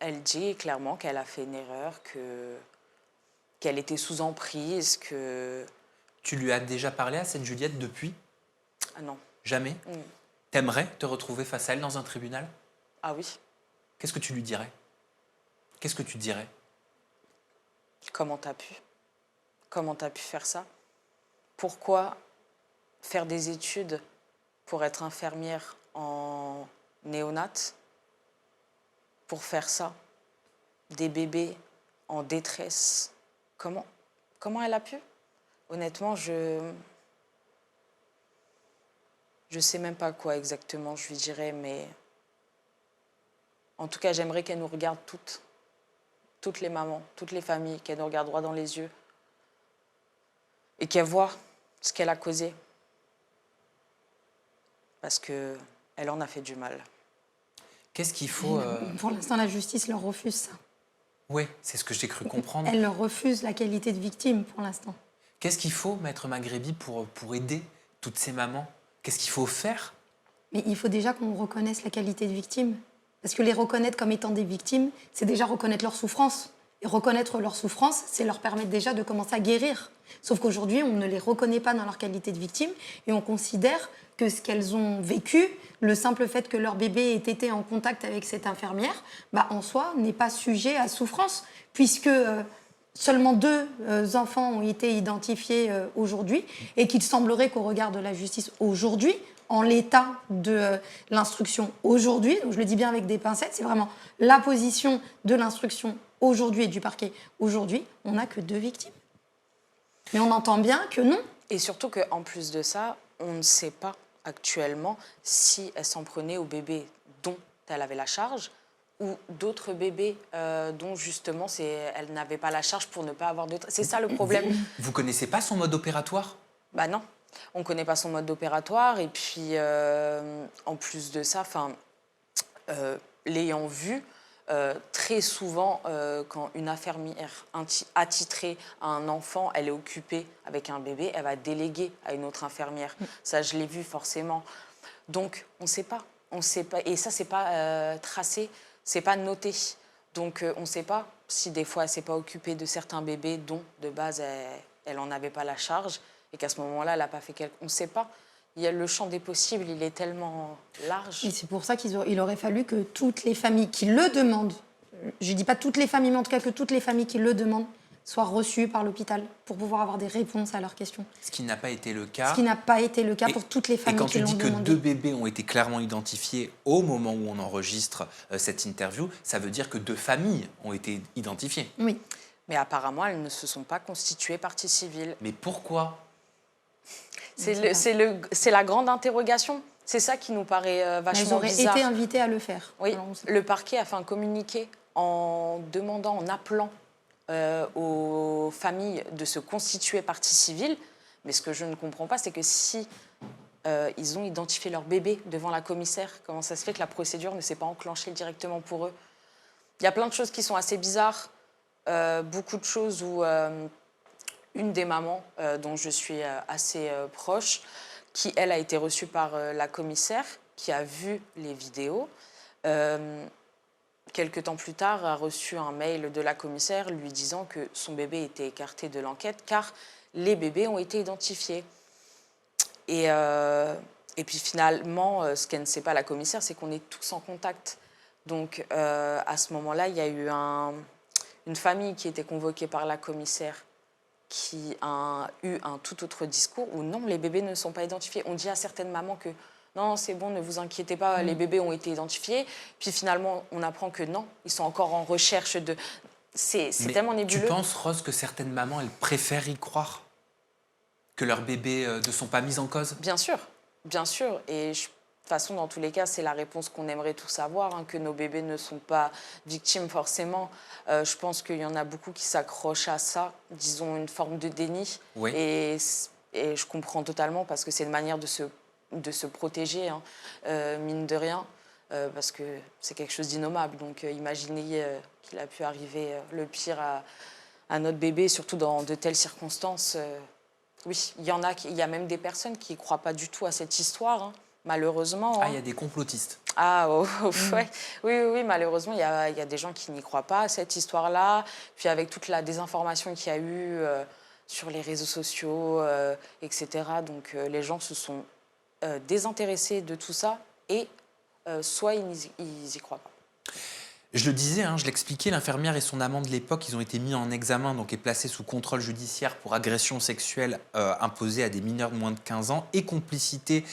Elle dit clairement qu'elle a fait une erreur, qu'elle était sous emprise, que... Tu lui as déjà parlé à cette Juliette depuis? Ah non. Jamais? T'aimerais te retrouver face à elle dans un tribunal? Ah oui. Qu'est-ce que tu lui dirais? Qu'est-ce que tu dirais? Comment t'as pu? Comment t'as pu faire ça? Pourquoi faire des études pour être infirmière en néonate? Pour faire ça? Des bébés en détresse? Comment elle a pu? Honnêtement, je sais même pas quoi exactement je lui dirais, mais en tout cas, j'aimerais qu'elle nous regarde toutes les mamans, toutes les familles, qu'elle nous regarde droit dans les yeux et qu'elle voit ce qu'elle a causé. Parce qu'elle en a fait du mal. Qu'est-ce qu'il faut... Pour l'instant, la justice leur refuse ça. Oui, c'est ce que j'ai cru comprendre. Elle leur refuse la qualité de victime pour l'instant. Qu'est-ce qu'il faut, Maître Maghrébi, pour aider toutes ces mamans? Qu'est-ce qu'il faut faire? Mais il faut déjà qu'on reconnaisse la qualité de victime. Parce que les reconnaître comme étant des victimes, c'est déjà reconnaître leur souffrance. Et reconnaître leur souffrance, c'est leur permettre déjà de commencer à guérir. Sauf qu'aujourd'hui, on ne les reconnaît pas dans leur qualité de victime et on considère que ce qu'elles ont vécu, le simple fait que leur bébé ait été en contact avec cette infirmière, bah, en soi, n'est pas sujet à souffrance, puisque seulement 2 enfants ont été identifiés aujourd'hui et qu'il semblerait qu'au regard de la justice aujourd'hui, en l'état de l'instruction aujourd'hui, donc je le dis bien avec des pincettes, c'est vraiment la position de l'instruction aujourd'hui et du parquet aujourd'hui, on n'a que 2 victimes. Mais on entend bien que non. Et surtout qu'en plus de ça, on ne sait pas actuellement si elle s'en prenait au bébé dont elle avait la charge ou d'autres bébés dont justement elle n'avait pas la charge pour ne pas avoir de... C'est ça le problème. Vous connaissez pas son mode opératoire? Bah non, on ne connaît pas son mode opératoire et puis en plus de ça, l'ayant vu, très souvent, quand une infirmière attitrée à un enfant, elle est occupée avec un bébé, elle va déléguer à une autre infirmière. Ça, je l'ai vu forcément. Donc, on ne sait pas. On sait pas. Et ça, c'est pas tracé, c'est pas noté. Donc, on ne sait pas si des fois, elle ne s'est pas occupée de certains bébés dont, de base, elle n'en avait pas la charge et qu'à ce moment-là, elle n'a pas fait quelque... On ne sait pas. Le champ des possibles, il est tellement large. Et c'est pour ça qu'il aurait fallu que toutes les familles qui le demandent, je ne dis pas toutes les familles, mais en tout cas que toutes les familles qui le demandent, soient reçues par l'hôpital pour pouvoir avoir des réponses à leurs questions. Ce qui n'a pas été le cas. Ce qui n'a pas été le cas pour toutes les familles qui l'ont demandé. Et quand tu dis que 2 bébés ont été clairement identifiés au moment où on enregistre cette interview, ça veut dire que 2 familles ont été identifiées. Oui. Mais apparemment, elles ne se sont pas constituées partie civile. Mais pourquoi? C'est la grande interrogation. C'est ça qui nous paraît Mais vachement ils auraient bizarre. été invités à le faire. Oui, Alors, on sait. le parquet a fait un communiqué en demandant, en appelant aux familles de se constituer partie civile. Mais ce que je ne comprends pas, c'est que si ils ont identifié leur bébé devant la commissaire, comment ça se fait que la procédure ne s'est pas enclenchée directement pour eux? Il y a plein de choses qui sont assez bizarres, beaucoup de choses où une des mamans dont je suis assez proche, qui, elle, a été reçue par la commissaire, qui a vu les vidéos. Quelques temps plus tard, a reçu un mail de la commissaire lui disant que son bébé était écarté de l'enquête car les bébés ont été identifiés. Et puis finalement, ce qu'elle ne sait pas, la commissaire, c'est qu'on est tous en contact. Donc à ce moment-là, il y a eu une famille qui était convoquée par la commissaire qui a eu un tout autre discours où non, les bébés ne sont pas identifiés. On dit à certaines mamans que non, c'est bon, ne vous inquiétez pas, les bébés ont été identifiés. Puis finalement, on apprend que non, ils sont encore en recherche de... C'est tellement nébuleux. Tu penses, Rose, que certaines mamans, elles préfèrent y croire que leurs bébés ne sont pas mis en cause? Bien sûr, bien sûr. Et de toute façon, dans tous les cas, c'est la réponse qu'on aimerait tous avoir, hein, que nos bébés ne sont pas victimes forcément. Je pense qu'il y en a beaucoup qui s'accrochent à ça, disons une forme de déni. Oui. Et je comprends totalement parce que c'est une manière de se protéger, hein, mine de rien, parce que c'est quelque chose d'innommable. Donc imaginez qu'il a pu arriver le pire à notre bébé, surtout dans de telles circonstances. Oui, il y a même des personnes qui ne croient pas du tout à cette histoire, hein. Malheureusement. Ah, il y a des complotistes. Ah, ouais. Oui, malheureusement, il y a des gens qui n'y croient pas à cette histoire-là. Puis avec toute la désinformation qu'il y a eu sur les réseaux sociaux, etc. Donc les gens se sont désintéressés de tout ça et soit ils n'y croient pas. Je le disais, hein, je l'expliquais, l'infirmière et son amant de l'époque, ils ont été mis en examen donc, et placés sous contrôle judiciaire pour agression sexuelle imposée à des mineurs de moins de 15 ans et complicité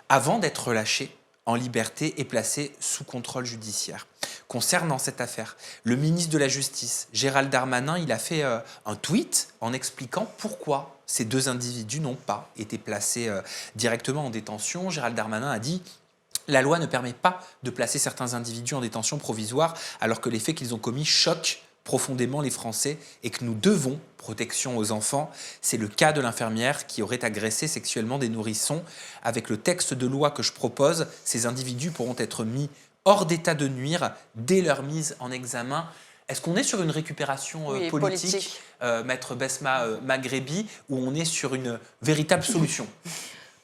avant d'être relâchés en liberté et placés sous contrôle judiciaire. Concernant cette affaire, le ministre de la Justice, Gérald Darmanin, il a fait un tweet en expliquant pourquoi ces deux individus n'ont pas été placés directement en détention. Gérald Darmanin a dit: la loi ne permet pas de placer certains individus en détention provisoire alors que les faits qu'ils ont commis choquent profondément les Français et que nous devons protection aux enfants. C'est le cas de l'infirmière qui aurait agressé sexuellement des nourrissons. Avec le texte de loi que je propose, ces individus pourront être mis hors d'état de nuire dès leur mise en examen. Est-ce qu'on est sur une récupération politique, Maître Besma Maghrebi, ou on est sur une véritable solution?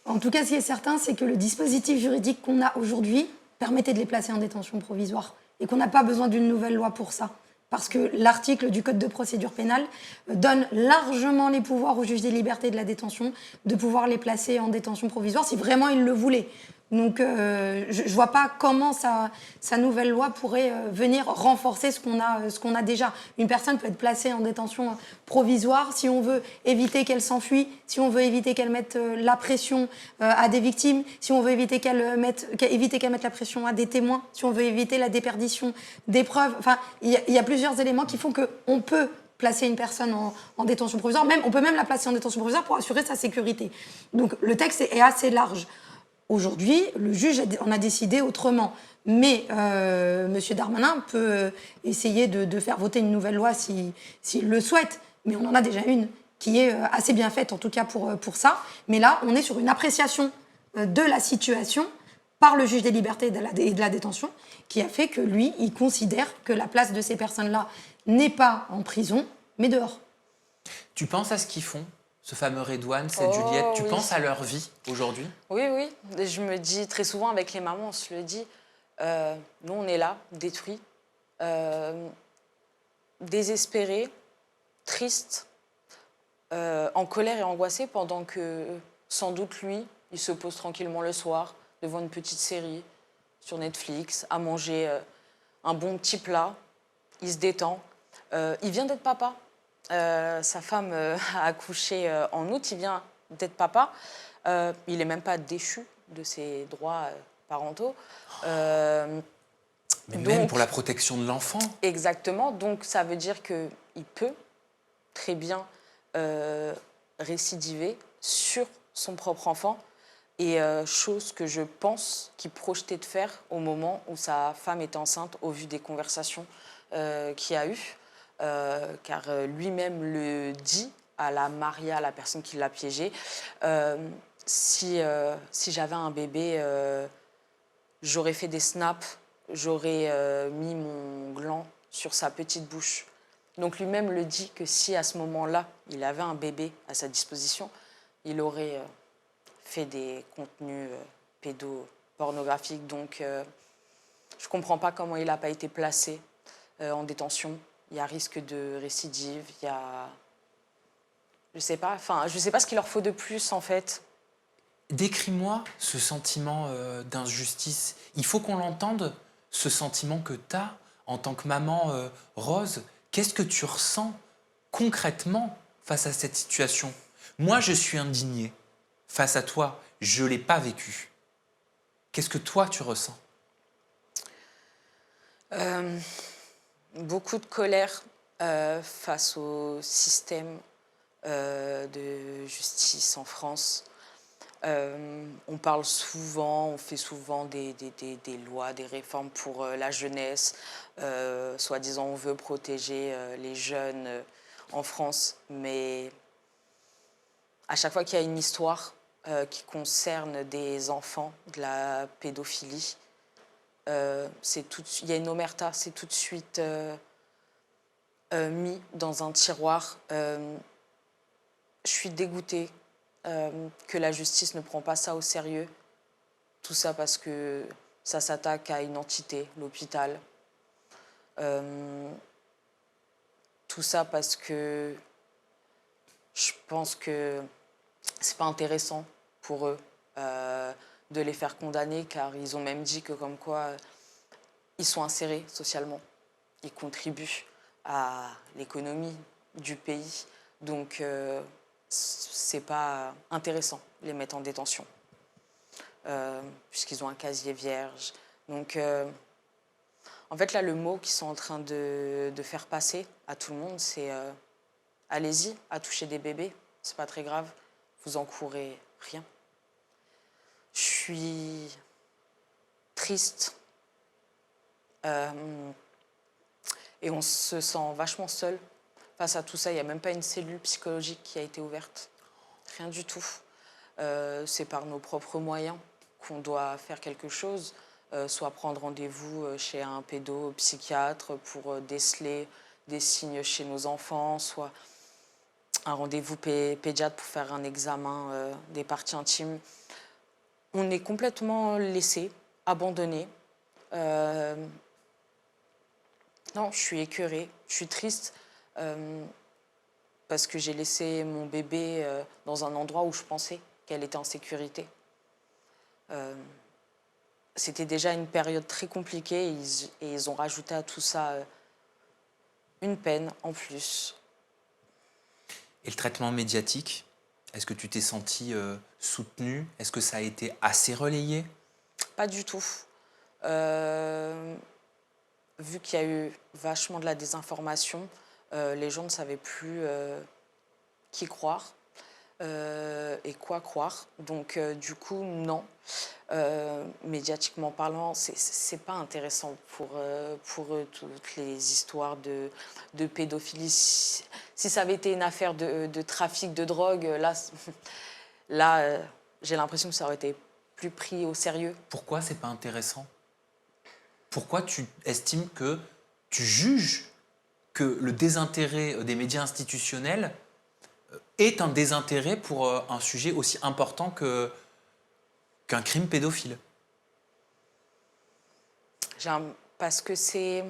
En tout cas, ce qui est certain, c'est que le dispositif juridique qu'on a aujourd'hui permettait de les placer en détention provisoire et qu'on n'a pas besoin d'une nouvelle loi pour ça. Parce que l'article du Code de procédure pénale donne largement les pouvoirs au juge des libertés et de la détention de pouvoir les placer en détention provisoire si vraiment il le voulait. Donc, je ne vois pas comment sa nouvelle loi pourrait venir renforcer ce qu'on a déjà. Une personne peut être placée en détention provisoire si on veut éviter qu'elle s'enfuit, si on veut éviter qu'elle mette la pression à des victimes, si on veut éviter qu'elle mette la pression à des témoins, si on veut éviter la déperdition des preuves. Enfin, il y a plusieurs éléments qui font qu'on peut placer une personne en détention provisoire. On peut même la placer en détention provisoire pour assurer sa sécurité. Donc, le texte est assez large. Aujourd'hui, le juge en a décidé autrement. Mais M. Darmanin peut essayer de faire voter une nouvelle loi s'il le souhaite. Mais on en a déjà une qui est assez bien faite, en tout cas pour ça. Mais là, on est sur une appréciation de la situation par le juge des libertés et de la détention qui a fait que lui, il considère que la place de ces personnes-là n'est pas en prison, mais dehors. Tu penses à ce qu'ils font, ce fameux Redouane, cette Juliette? Tu penses à leur vie aujourd'hui? Oui. Je me dis très souvent avec les mamans, on se le dit, nous on est là, détruits, désespérés, tristes, en colère et angoissés pendant que sans doute lui, il se pose tranquillement le soir devant une petite série sur Netflix, à manger un bon petit plat, il se détend. Il vient d'être papa. Sa femme a accouché en août, il vient d'être papa. Il n'est même pas déchu de ses droits parentaux. Mais donc, même pour la protection de l'enfant. Exactement. Donc, ça veut dire qu'il peut très bien récidiver sur son propre enfant. Et chose que je pense qu'il projetait de faire au moment où sa femme était enceinte, au vu des conversations qu'il y a eu. Car lui-même le dit à la Maria, la personne qui l'a piégé. Si j'avais un bébé, j'aurais fait des snaps, j'aurais mis mon gland sur sa petite bouche. Donc lui-même le dit que si à ce moment-là, il avait un bébé à sa disposition, il aurait fait des contenus pédopornographiques. Donc je ne comprends pas comment il n'a pas été placé en détention. Il y a risque de récidive, il y a... Je sais pas ce qu'il leur faut de plus en fait. Décris-moi ce sentiment d'injustice. Il faut qu'on l'entende, ce sentiment que tu as en tant que maman Rose. Qu'est-ce que tu ressens concrètement face à cette situation? Moi, je suis indignée. Face à toi, je ne l'ai pas vécu. Qu'est-ce que toi, tu ressens? Beaucoup de colère face au système de justice en France. On parle souvent, on fait souvent des lois, des réformes pour la jeunesse. Soi-disant, on veut protéger les jeunes en France. Mais à chaque fois qu'il y a une histoire qui concerne des enfants, de la pédophilie, il y a une omerta, c'est tout de suite mis dans un tiroir. Je suis dégoûtée que la justice ne prend pas ça au sérieux. Tout ça parce que ça s'attaque à une entité, l'hôpital. Tout ça parce que je pense que c'est pas intéressant pour eux de les faire condamner, car ils ont même dit que comme quoi ils sont insérés socialement. Ils contribuent à l'économie du pays. Donc c'est pas intéressant de les mettre en détention, puisqu'ils ont un casier vierge. Donc, en fait, là, le mot qu'ils sont en train de faire passer à tout le monde, c'est allez-y, à toucher des bébés, c'est pas très grave, vous encourez rien. Je suis triste et on se sent vachement seul. Face à tout ça, il n'y a même pas une cellule psychologique qui a été ouverte. Rien du tout. C'est par nos propres moyens qu'on doit faire quelque chose, soit prendre rendez-vous chez un pédopsychiatre pour déceler des signes chez nos enfants, soit un rendez-vous pédiatre pour faire un examen des parties intimes. On est complètement laissé, abandonné. Non, je suis écœurée, je suis triste. Parce que j'ai laissé mon bébé dans un endroit où je pensais qu'elle était en sécurité. C'était déjà une période très compliquée et ils ont rajouté à tout ça une peine en plus. Et le traitement médiatique, est-ce que tu t'es sentie soutenue? Est-ce que ça a été assez relayé? Pas du tout. Vu qu'il y a eu vachement de la désinformation, les gens ne savaient plus qui croire et quoi croire. Donc, du coup, non. Médiatiquement parlant, c'est pas intéressant pour eux, toutes les histoires de pédophilie. Si ça avait été une affaire de trafic de drogue, là j'ai l'impression que ça aurait été plus pris au sérieux. Pourquoi c'est pas intéressant? Pourquoi tu estimes que tu juges que le désintérêt des médias institutionnels est un désintérêt pour un sujet aussi important qu'un crime pédophile? Parce que c'est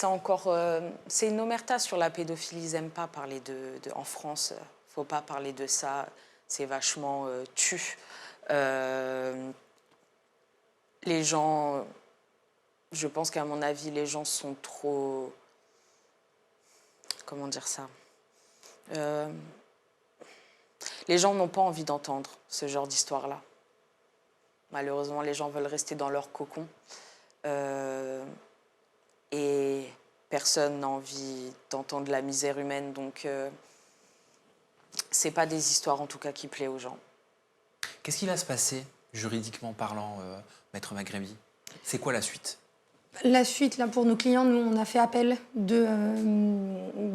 encore... c'est une omerta sur la pédophilie. Ils n'aiment pas parler en France. Il ne faut pas parler de ça. C'est vachement tu. Les gens... Je pense qu'à mon avis, les gens sont trop... Comment dire ça? Les gens n'ont pas envie d'entendre ce genre d'histoire-là. Malheureusement, les gens veulent rester dans leur cocon. Et personne n'a envie d'entendre la misère humaine. Donc, c'est pas des histoires, en tout cas, qui plaisent aux gens. Qu'est-ce qui va se passer, juridiquement parlant, Maître Maghrebi? C'est quoi la suite? La suite, là, pour nos clients, nous, on a fait appel de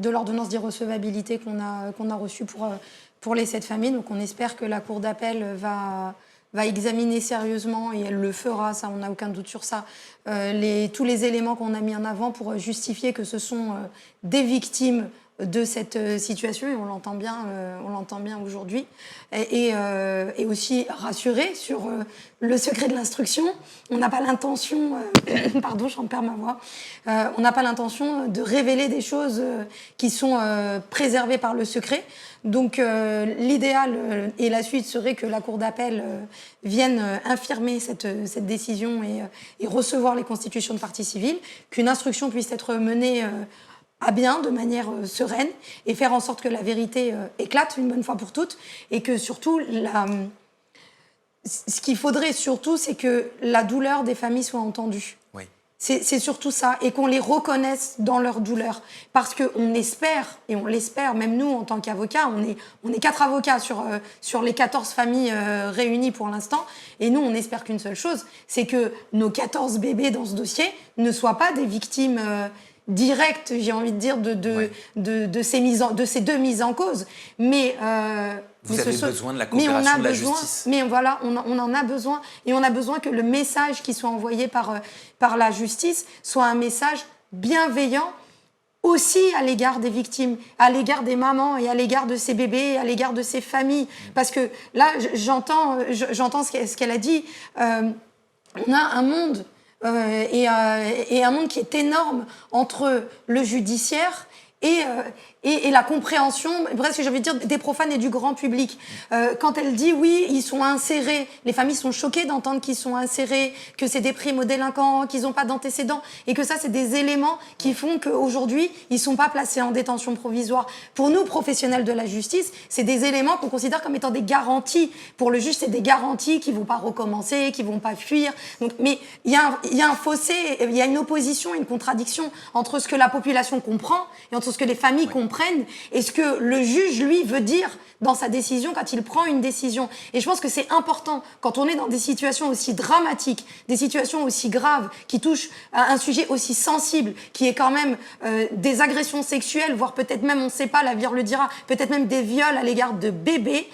l'ordonnance d'irrecevabilité qu'on a reçue pour les 7 familles. Donc, on espère que la Cour d'appel va examiner sérieusement, et elle le fera, ça, on n'a aucun doute sur ça, tous les éléments qu'on a mis en avant pour justifier que ce sont des victimes de cette situation, et on l'entend bien aujourd'hui, et aussi rassurer sur le secret de l'instruction. On n'a pas l'intention, pardon, j'en perds ma voix, on n'a pas l'intention de révéler des choses qui sont préservées par le secret. Donc l'idéal et la suite serait que la Cour d'appel vienne infirmer cette décision et recevoir les constitutions de partie civile, qu'une instruction puisse être menée à bien, de manière sereine, et faire en sorte que la vérité éclate une bonne fois pour toutes, et que surtout, ce qu'il faudrait surtout, c'est que la douleur des familles soit entendue. Oui. C'est surtout ça, et qu'on les reconnaisse dans leur douleur. Parce qu'on espère, et on l'espère, même nous, en tant qu'avocats, on est 4 avocats sur les 14 familles réunies pour l'instant, et nous, on espère qu'une seule chose, c'est que nos 14 bébés dans ce dossier ne soient pas des victimes directes, j'ai envie de dire, de ces 2 mises en cause. Mais vous avez besoin de la coopération de la justice. Mais voilà, on en a besoin. Et on a besoin que le message qui soit envoyé par la justice soit un message bienveillant aussi à l'égard des victimes, à l'égard des mamans et à l'égard de ces bébés, à l'égard de ces familles. Parce que là, j'entends ce qu'elle a dit. On a un monde et un monde qui est énorme entre le judiciaire et la compréhension, presque j'ai envie de dire, des profanes et du grand public. Quand elle dit oui, ils sont insérés, les familles sont choquées d'entendre qu'ils sont insérés, que c'est des primo-délinquants, qu'ils n'ont pas d'antécédents, et que ça, c'est des éléments qui font qu'aujourd'hui, ils ne sont pas placés en détention provisoire. Pour nous, professionnels de la justice, c'est des éléments qu'on considère comme étant des garanties. Pour le juge, c'est des garanties qui ne vont pas recommencer, qui ne vont pas fuir. Donc, mais il y a un fossé, il y a une opposition, une contradiction entre ce que la population comprend et entre ce que les familles comprennent et ce que le juge, lui, veut dire dans sa décision quand il prend une décision. Et je pense que c'est important, quand on est dans des situations aussi dramatiques, des situations aussi graves, qui touchent à un sujet aussi sensible, qui est quand même des agressions sexuelles, voire peut-être même, on ne sait pas, l'avenir le dira, peut-être même des viols à l'égard de bébés,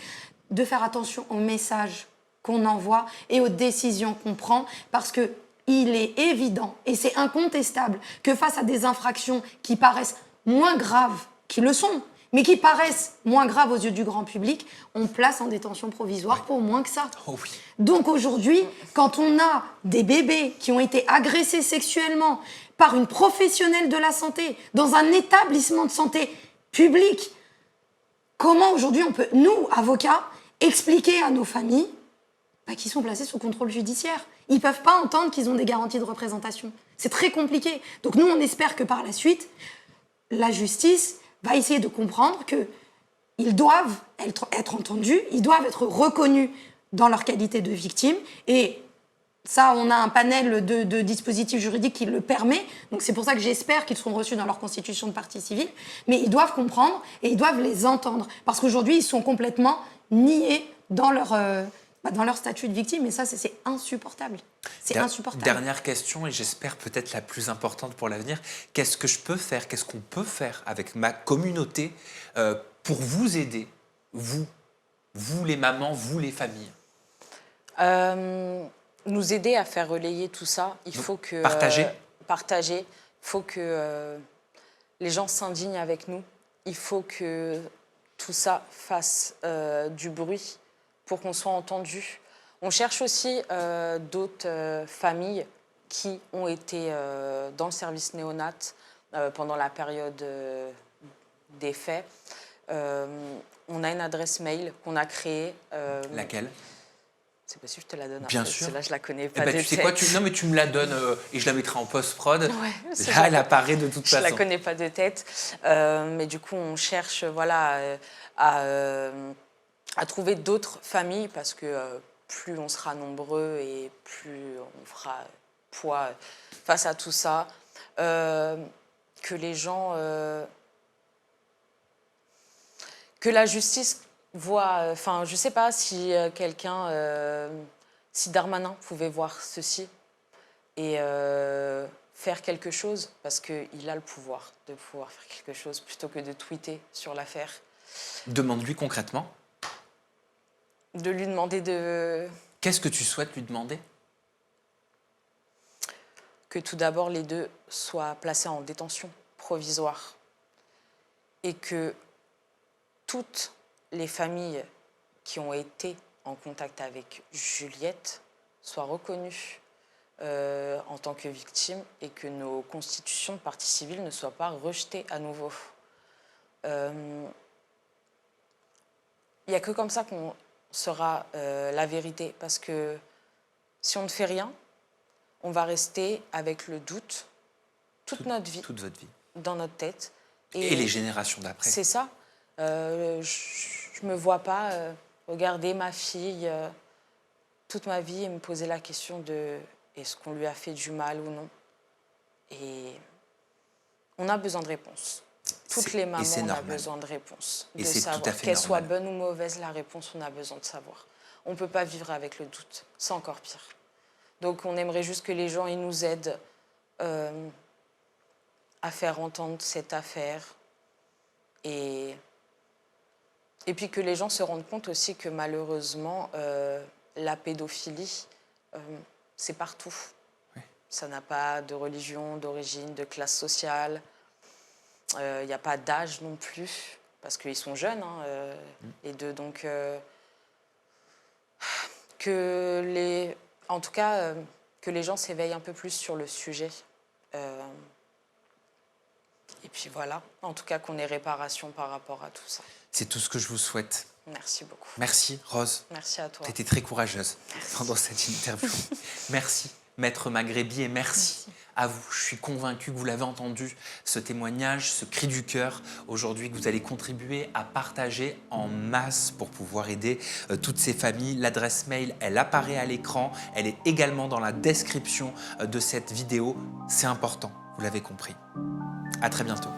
de faire attention aux messages qu'on envoie et aux décisions qu'on prend, parce que il est évident, et c'est incontestable, que face à des infractions qui paraissent moins graves, qui le sont, mais qui paraissent moins graves aux yeux du grand public, on place en détention provisoire pour moins que ça. Oh oui. Donc aujourd'hui, quand on a des bébés qui ont été agressés sexuellement par une professionnelle de la santé, dans un établissement de santé public, comment aujourd'hui on peut, nous, avocats, expliquer à nos familles qu'ils sont placés sous contrôle judiciaire? Ils ne peuvent pas entendre qu'ils ont des garanties de représentation. C'est très compliqué. Donc nous, on espère que par la suite, la justice va essayer de comprendre qu'ils doivent être entendus, ils doivent être reconnus dans leur qualité de victime. Et ça, on a un panel de dispositifs juridiques qui le permet. Donc c'est pour ça que j'espère qu'ils seront reçus dans leur constitution de partie civile. Mais ils doivent comprendre et ils doivent les entendre. Parce qu'aujourd'hui, ils sont complètement niés dans leur statut de victime. Et ça, c'est insupportable. C'est insupportable. Dernière question, et j'espère peut-être la plus importante pour l'avenir. Qu'est-ce que je peux faire, qu'est-ce qu'on peut faire avec ma communauté pour vous aider, vous les mamans, vous les familles? Nous aider à faire relayer tout ça, il faut que... Partager. Il faut que les gens s'indignent avec nous. Il faut que tout ça fasse du bruit pour qu'on soit entendu. On cherche aussi d'autres familles qui ont été dans le service néonat pendant la période des faits. On a une adresse mail qu'on a créée. Laquelle? C'est possible, je te la donne. Bien sûr. Là, je la connais pas. Tu sais quoi, non, mais tu me la donnes et je la mettrai en post-prod. Ouais, là, elle apparaît de toute façon. Je la connais pas de tête. Mais du coup, on cherche à trouver d'autres familles parce que plus on sera nombreux et plus on fera poids face à tout ça. Que les gens... que la justice voit... Enfin, je sais pas si si Darmanin pouvait voir ceci et faire quelque chose, parce qu'il a le pouvoir de pouvoir faire quelque chose plutôt que de tweeter sur l'affaire. Demande-lui concrètement. De lui demander Qu'est-ce que tu souhaites lui demander? que tout d'abord les deux soient placés en détention provisoire et que toutes les familles qui ont été en contact avec Juliette soient reconnues en tant que victimes et que nos constitutions de partie civile ne soient pas rejetées à nouveau. Il n'y a que comme ça qu'on saura la vérité, parce que si on ne fait rien, on va rester avec le doute toute notre vie, Toute votre vie. dans notre tête. Et les générations d'après. C'est ça. Je ne me vois pas regarder ma fille toute ma vie et me poser la question de est-ce qu'on lui a fait du mal ou non. Et on a besoin de réponses. Toutes les mamans, on a besoin de réponses. Et de c'est savoir, tout à fait qu'elle soit normal. bonne ou mauvaise, la réponse, on a besoin de savoir. On ne peut pas vivre avec le doute. C'est encore pire. Donc on aimerait juste que les gens ils nous aident à faire entendre cette affaire. Et puis que les gens se rendent compte aussi que malheureusement, la pédophilie, c'est partout. Oui. Ça n'a pas de religion, d'origine, de classe sociale. Il n'y a pas d'âge non plus, parce qu'ils sont jeunes, les deux. Donc, en tout cas, que les gens s'éveillent un peu plus sur le sujet. Et puis voilà, en tout cas qu'on ait réparation par rapport à tout ça. C'est tout ce que je vous souhaite. Merci beaucoup. Merci, Rose. Merci à toi. Tu étais très courageuse pendant cette interview. Merci, Maître Maghrebi, et merci à vous. Je suis convaincu que vous l'avez entendu, ce témoignage, ce cri du cœur, aujourd'hui, que vous allez contribuer à partager en masse pour pouvoir aider toutes ces familles. L'adresse mail, elle apparaît à l'écran. Elle est également dans la description de cette vidéo. C'est important, vous l'avez compris. À très bientôt.